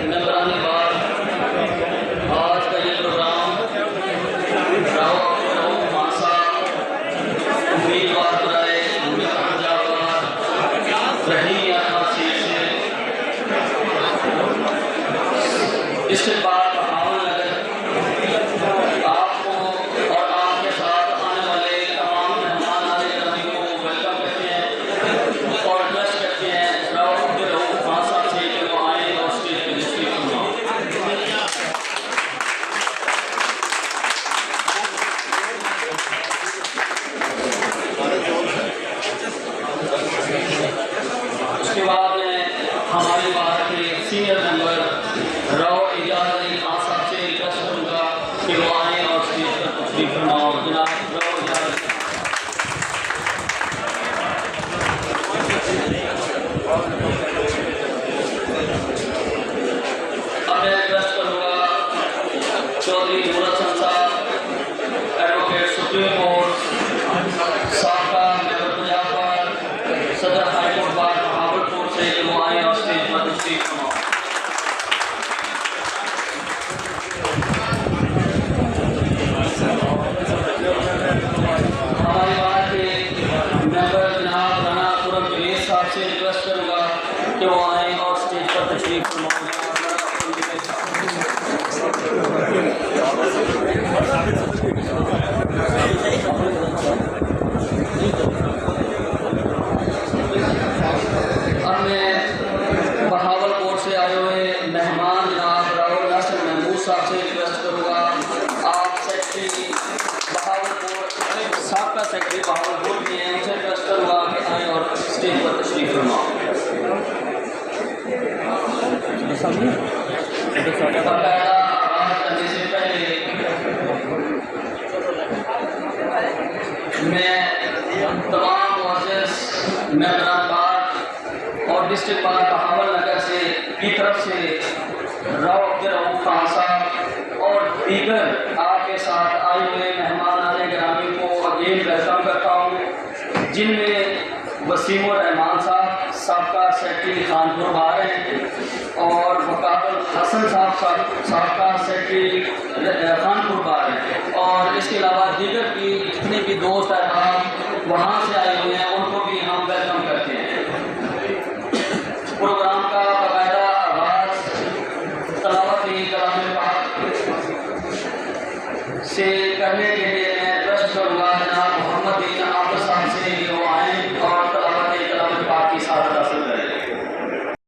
मेंबरानी बार, आज का ये प्रोग्राम राव मासा उम्मीदवार बनाए रही इसके बाद आपको और आपके साथ आने वाले तमाम मेहमान आने को वेलकम करते हैं और रिक्वेस्ट करते हैं राव मासा से कि वो आए और स्टेज पर तशरीफ फरमाएं। उसके बाद हमारे बाहर के सीनियर मेंबर राव एजाज अली खान साहब से रिक्वेस्ट करूँगा कि वो आए और स्टेज पर तशरीफ फरमाओ। जनाब राव एजाज अब मैं रिक्वेस्ट करूँगा चौधरी नूर हसन साहब, एडवोकेट सुप्रीम कोर्ट, साबका मेंबर पंजाब बार, सदर हाई कोर्ट बार बहावलपुर से कि वो आए और स्टेज पर तशरीफ फरमाओ। हमारे बाहर के मेंबर जनाब राना खुरम जवेद साहब से रिक्वेस्ट करूँगा कि वो आए और स्टेज पर तशरीफ फरमाएं। अब मैं बहावलपुर से आए हुए मेहमान जनाब राहुल हसन महमूद साहब से रिक्वेस्ट करूँगा, आप सेक्रेटरी बहावलपुर, साबका सेक्रेटरी बहावलपुर भी हैं, उनसे रिक्वेस्ट करूँगा कि आए और स्टेज पर तशरीफ फरमाओ। आगाज़ करने से पहले मैं तमाम मुअज़्ज़िज़ मेंबरान बार और डिस्ट्रिक्ट बार बहावलनगर से की तरफ से राव अब्दुल खान साहब और दीगर आपके साथ आए हुए मेहमान गिरामी को अगेन वेलकम करता हूँ, जिनमें वसीमुर रहमान साहब साबका सेक्रेटरी खानपुर बार हैं और वकाबल हसन साहब साबका सेक्रेटरी खानपुर बार हैं, और इसके अलावा दीगर की जितने भी दोस्त हैं वहाँ से आए हुए हैं